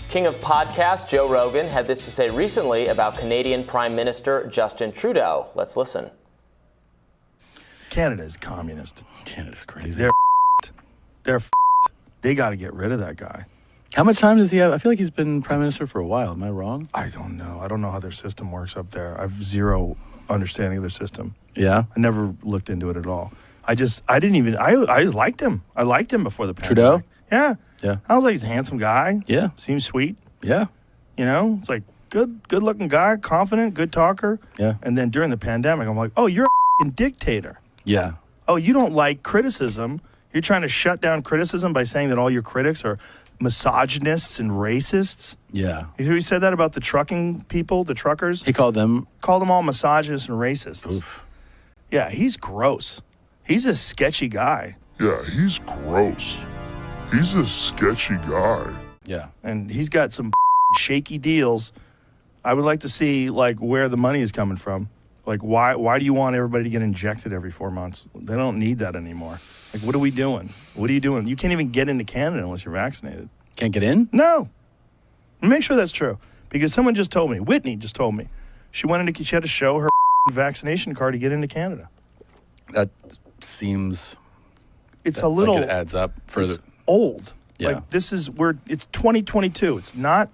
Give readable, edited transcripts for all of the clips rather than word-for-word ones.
King of podcasts, Joe Rogan, had this to say recently about Canadian Prime Minister Justin Trudeau. Let's listen. Canada is communist. Canada's crazy. They're They got to get rid of that guy. How much time does he have? I feel like he's been prime minister for a while. Am I wrong? I don't know. I don't know how their system works up there. I have zero understanding of their system. Yeah? I never looked into it at all. I just liked him. I liked him before the pandemic. Trudeau? Yeah. Yeah. I was like, he's a handsome guy. Yeah. Seems sweet. Yeah. You know, it's like good looking guy, confident, good talker. Yeah. And then during the pandemic, I'm like, oh, you're a dictator. Yeah. Oh, you don't like criticism. You're trying to shut down criticism by saying that all your critics are misogynists and racists. Yeah. You hear he said that about the trucking people, the truckers? He called them all misogynists and racists. Oof. Yeah, he's gross. He's a sketchy guy. Yeah, he's gross. He's a sketchy guy. Yeah. And he's got some shaky deals. I would like to see like where the money is coming from. Like why do you want everybody to get injected every 4 months? They don't need that anymore. Like what are we doing? What are you doing? You can't even get into Canada unless you're vaccinated. Can't get in? No. Make sure that's true. Because someone just told me, Whitney just told me, she had to show her vaccination card to get into Canada. That seems It's a little like it adds up further. It's old. Yeah. Like it's 2022. It's not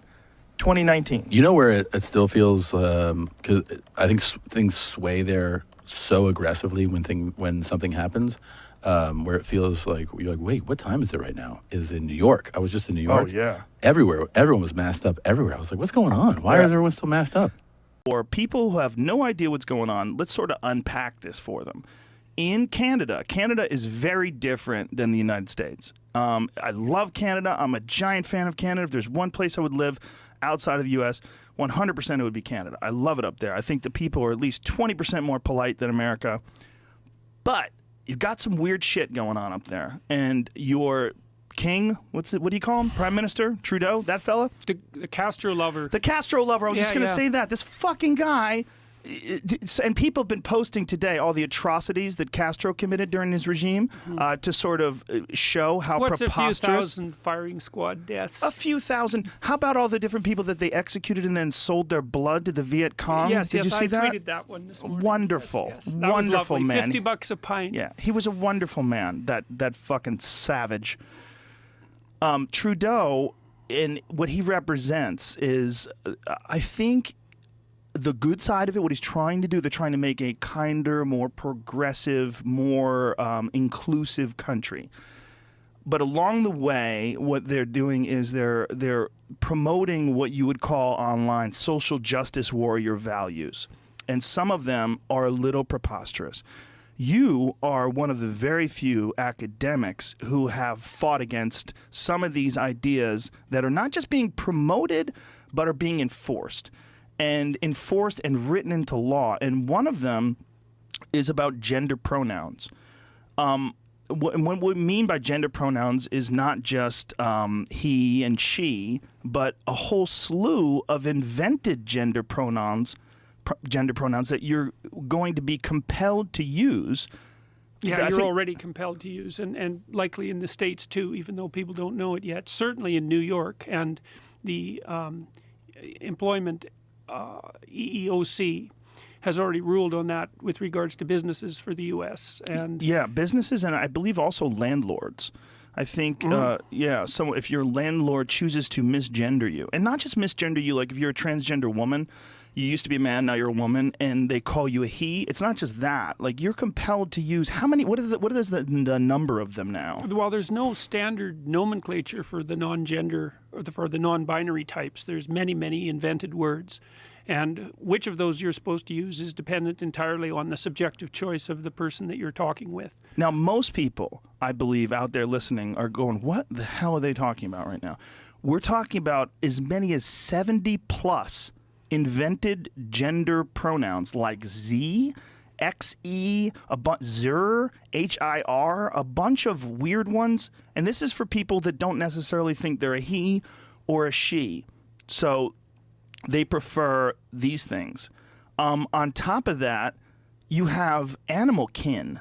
2019. You know where it still feels, because I think things sway there so aggressively when something happens, where it feels like, you're like, wait, what time is it right now? Is in New York. I was just in New York. Oh, yeah. Everywhere. Everyone was masked up everywhere. I was like, what's going on? Why is everyone still masked up? For people who have no idea what's going on, let's sort of unpack this for them. In Canada is very different than the United States. I love Canada. I'm a giant fan of Canada. If there's one place I would live outside of the U.S., 100% it would be Canada. I love it up there. I think the people are at least 20% more polite than America. But you've got some weird shit going on up there. And your king, what do you call him? Prime Minister? Trudeau? That fella? The Castro lover. The Castro lover. I was just going to say that. This fucking guy... And people have been posting today all the atrocities that Castro committed during his regime to sort of show how preposterous. What's a few thousand firing squad deaths? A few thousand. How about all the different people that they executed and then sold their blood to the Viet Cong? Yes, Did you see I that? tweeted that one this morning. Wonderful. Yes. That Wonderful was man. $50 a pint. Yeah, he was a wonderful man, that fucking savage. Trudeau, and what he represents is, I think, the good side of it, what he's trying to do, they're trying to make a kinder, more progressive, more inclusive country. But along the way, what they're doing is they're promoting what you would call online social justice warrior values. And some of them are a little preposterous. You are one of the very few academics who have fought against some of these ideas that are not just being promoted, but are being enforced and written into law. And one of them is about gender pronouns. What we mean by gender pronouns is not just he and she, but a whole slew of invented gender pronouns that you're going to be compelled to use. Yeah, you're already compelled to use, and likely in the States too, even though people don't know it yet. Certainly in New York, and the employment EEOC has already ruled on that with regards to businesses for the U.S. and businesses, and I believe also landlords. I think, so if your landlord chooses to misgender you, and not just misgender you, like if you're a transgender woman, you used to be a man, now you're a woman, and they call you a he. It's not just that. Like, you're compelled to use how many? What is the number of them now? Well, there's no standard nomenclature for the non-gender or for the non-binary types. There's many, many invented words. And which of those you're supposed to use is dependent entirely on the subjective choice of the person that you're talking with. Now, most people, I believe, out there listening are going, what the hell are they talking about right now? We're talking about as many as 70 plus invented gender pronouns like Z, XE, Zer, HIR, a bunch of weird ones. And this is for people that don't necessarily think they're a he or a she. So they prefer these things. On top of that, you have animal kin,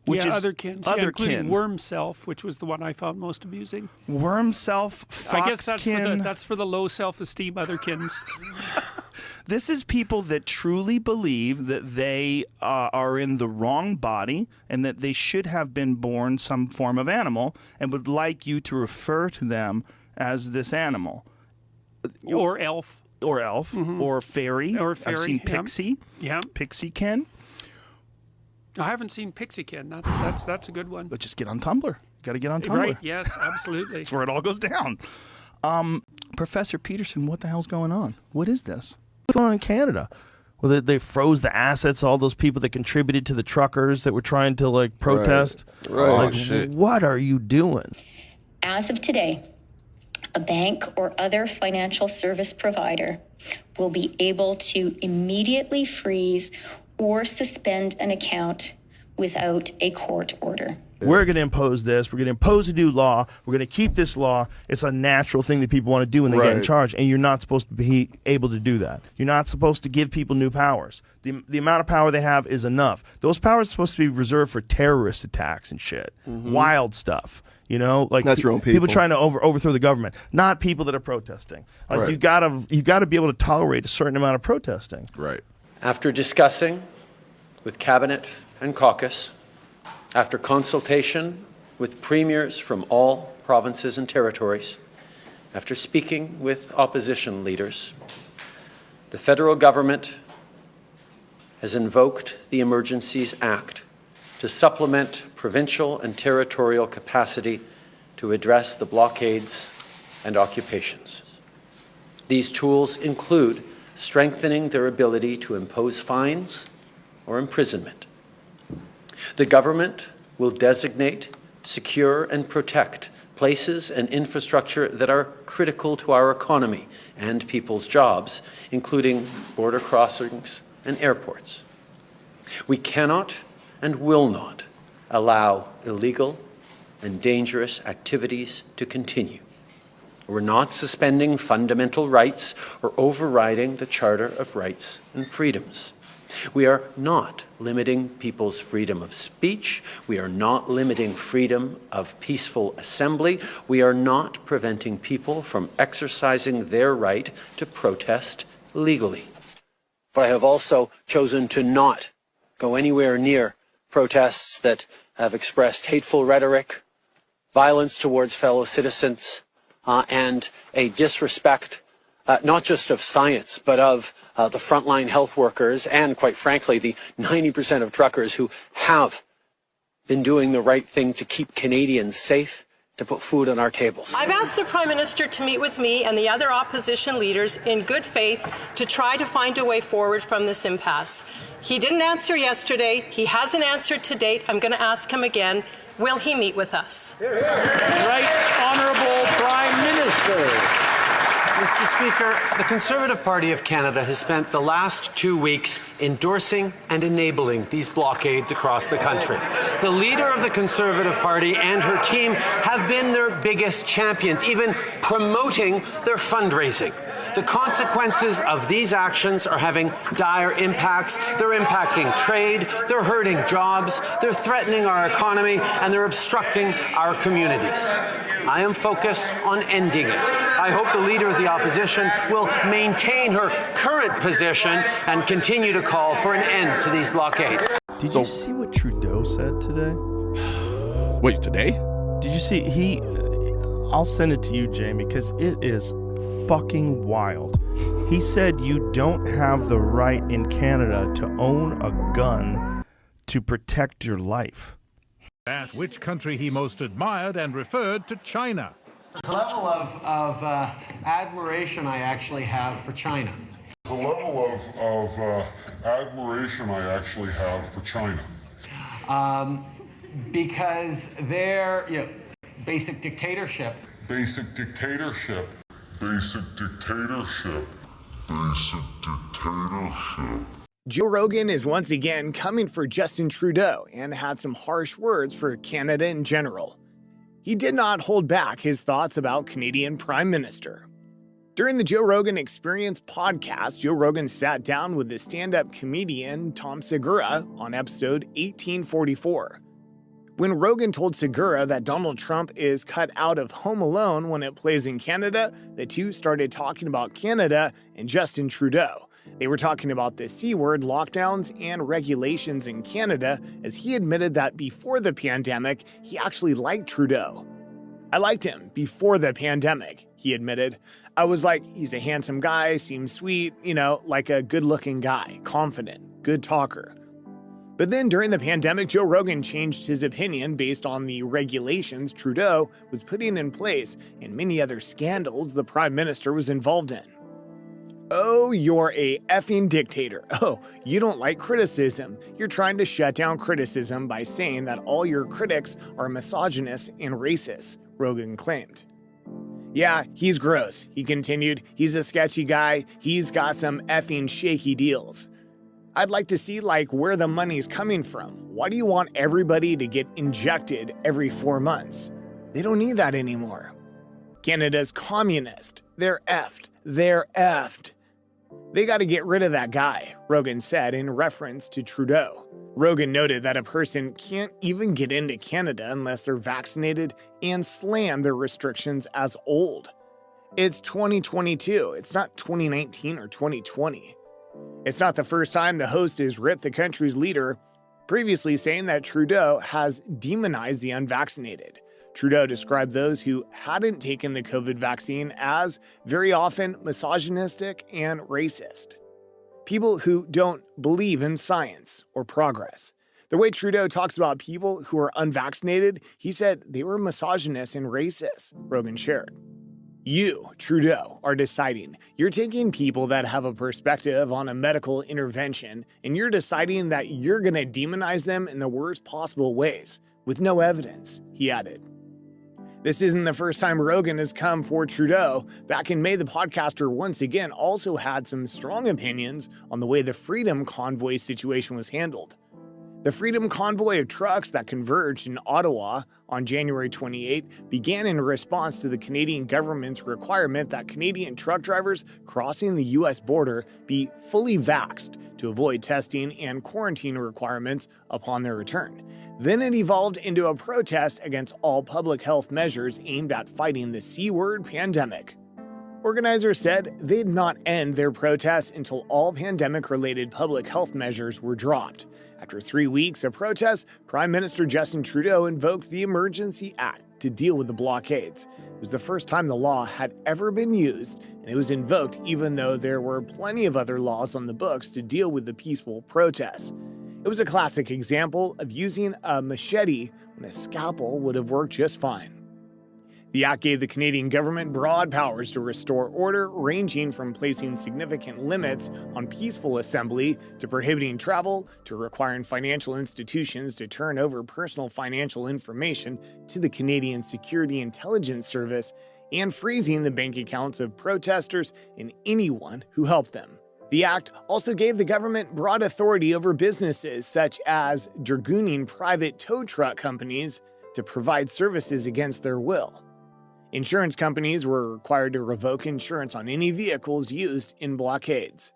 which is otherkin, including worm self, which was the one I found most amusing. Worm self, foxkin. I guess that's for the low self-esteem otherkins. This is people that truly believe that they are in the wrong body and that they should have been born some form of animal and would like you to refer to them as this animal. Or elf. Or elf. Or fairy. Or fairy. I've seen pixie. Yeah. Pixiekin. I haven't seen Pixiekin. That's a good one. But just get on Tumblr. Got to get on Tumblr. Right, yes, absolutely. That's where it all goes down. Professor Peterson, what the hell's going on? What is this? What's going on in Canada? Well, they froze the assets, all those people that contributed to the truckers that were trying to, like, protest. Right. Like, Shit. what are you doing? As of today, a bank or other financial service provider will be able to immediately freeze or suspend an account without a court order. We're going to impose this. We're going to impose a new law. We're going to keep this law. It's a natural thing that people want to do when they get in charge, and you're not supposed to be able to do that. You're not supposed to give people new powers. The amount of power they have is enough. Those powers are supposed to be reserved for terrorist attacks and shit. Wild stuff. You know, like Not your own people. trying to overthrow the government, not people that are protesting. Like you gotta be able to tolerate a certain amount of protesting. Right. After discussing with Cabinet and caucus, after consultation with premiers from all provinces and territories, after speaking with opposition leaders, the federal government has invoked the Emergencies Act to supplement provincial and territorial capacity to address the blockades and occupations. These tools include strengthening their ability to impose fines or imprisonment. The government will designate, secure, and protect places and infrastructure that are critical to our economy and people's jobs, including border crossings and airports. We cannot and will not allow illegal and dangerous activities to continue. We're not suspending fundamental rights or overriding the Charter of Rights and Freedoms. We are not limiting people's freedom of speech. We are not limiting freedom of peaceful assembly. We are not preventing people from exercising their right to protest legally. But I have also chosen to not go anywhere near protests that have expressed hateful rhetoric, violence towards fellow citizens, and a disrespect not just of science, but of the frontline health workers and, quite frankly, the 90% of truckers who have been doing the right thing to keep Canadians safe, to put food on our tables. I've asked the Prime Minister to meet with me and the other opposition leaders in good faith to try to find a way forward from this impasse. He didn't answer yesterday. He hasn't answered to date. I'm going to ask him again. Will he meet with us? Right Honourable Prime Minister. Mr. Speaker, the Conservative Party of Canada has spent the last 2 weeks endorsing and enabling these blockades across the country. The leader of the Conservative Party and her team have been their biggest champions, even promoting their fundraising. The consequences of these actions are having dire impacts. They're impacting trade, they're hurting jobs, they're threatening our economy, and they're obstructing our communities. I am focused on ending it. I hope the leader of the opposition will maintain her current position and continue to call for an end to these blockades. Did you see what Trudeau said today? Wait, today? Did you see I'll send it to you, Jamie, because it is fucking wild. He said you don't have the right in Canada to own a gun to protect your life. Asked which country he most admired and referred to China. The level of admiration I actually have for China. The level of admiration I actually have for China. Because their basic dictatorship. Basic dictatorship. Basic dictatorship. Basic dictatorship. Joe Rogan is once again coming for Justin Trudeau and had some harsh words for Canada in general. He did not hold back his thoughts about Canadian Prime Minister. During the Joe Rogan Experience podcast, Joe Rogan sat down with the stand-up comedian Tom Segura on episode 1844. When Rogan told Segura that Donald Trump is cut out of Home Alone when it plays in Canada, the two started talking about Canada and Justin Trudeau. They were talking about the C-word, lockdowns, and regulations in Canada, as he admitted that before the pandemic, he actually liked Trudeau. I liked him before the pandemic, he admitted. I was like, he's a handsome guy, seems sweet, like a good-looking guy, confident, good talker. But then during the pandemic, Joe Rogan changed his opinion based on the regulations Trudeau was putting in place and many other scandals the Prime Minister was involved in. Oh, you're a effing dictator. Oh, you don't like criticism. You're trying to shut down criticism by saying that all your critics are misogynist and racist, Rogan claimed. Yeah, he's gross, he continued. He's a sketchy guy. He's got some effing shaky deals. I'd like to see where the money's coming from. Why do you want everybody to get injected every 4 months? They don't need that anymore. Canada's communist. They're effed. They're effed. They got to get rid of that guy, Rogan said in reference to Trudeau. Rogan noted that a person can't even get into Canada unless they're vaccinated and slammed their restrictions as old. It's 2022. It's not 2019 or 2020. It's not the first time the host has ripped the country's leader, previously saying that Trudeau has demonized the unvaccinated. Trudeau described those who hadn't taken the COVID vaccine as very often misogynistic and racist. People who don't believe in science or progress. The way Trudeau talks about people who are unvaccinated, he said they were misogynist and racist, Rogan shared. You, Trudeau, are deciding. You're taking people that have a perspective on a medical intervention, and you're deciding that you're going to demonize them in the worst possible ways, with no evidence, he added. This isn't the first time Rogan has come for Trudeau. Back in May, the podcaster once again also had some strong opinions on the way the Freedom Convoy situation was handled. The Freedom Convoy of trucks that converged in Ottawa on January 28 began in response to the Canadian government's requirement that Canadian truck drivers crossing the U.S. border be fully vaxxed to avoid testing and quarantine requirements upon their return. Then it evolved into a protest against all public health measures aimed at fighting the C-word pandemic. Organizers said they'd not end their protests until all pandemic-related public health measures were dropped. After 3 weeks of protests, Prime Minister Justin Trudeau invoked the Emergency Act to deal with the blockades. It was the first time the law had ever been used, and it was invoked even though there were plenty of other laws on the books to deal with the peaceful protests. It was a classic example of using a machete when a scalpel would have worked just fine. The act gave the Canadian government broad powers to restore order, ranging from placing significant limits on peaceful assembly to prohibiting travel to requiring financial institutions to turn over personal financial information to the Canadian Security Intelligence Service and freezing the bank accounts of protesters and anyone who helped them. The act also gave the government broad authority over businesses such as dragooning private tow truck companies to provide services against their will. Insurance companies were required to revoke insurance on any vehicles used in blockades.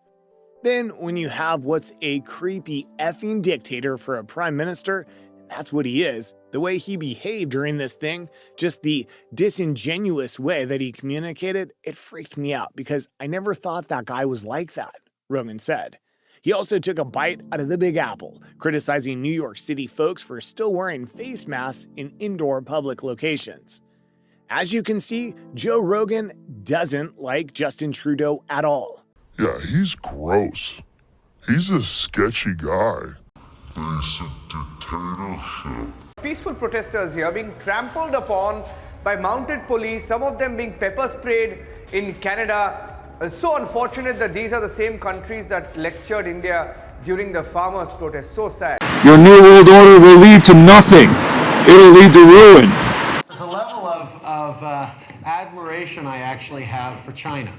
Then, when you have what's a creepy effing dictator for a prime minister, that's what he is, the way he behaved during this thing, just the disingenuous way that he communicated, it freaked me out because I never thought that guy was like that, Rogan said. He also took a bite out of the Big Apple, criticizing New York City folks for still wearing face masks in indoor public locations. As you can see, Joe Rogan doesn't like Justin Trudeau at all. Yeah, he's gross. He's a sketchy guy. Basic dictatorship. Peaceful protesters here being trampled upon by mounted police, some of them being pepper sprayed in Canada. It's so unfortunate that these are the same countries that lectured India during the farmers' protest. So sad. Your New World Order will lead to nothing. It'll lead to ruin. There's a level of admiration I actually have for China.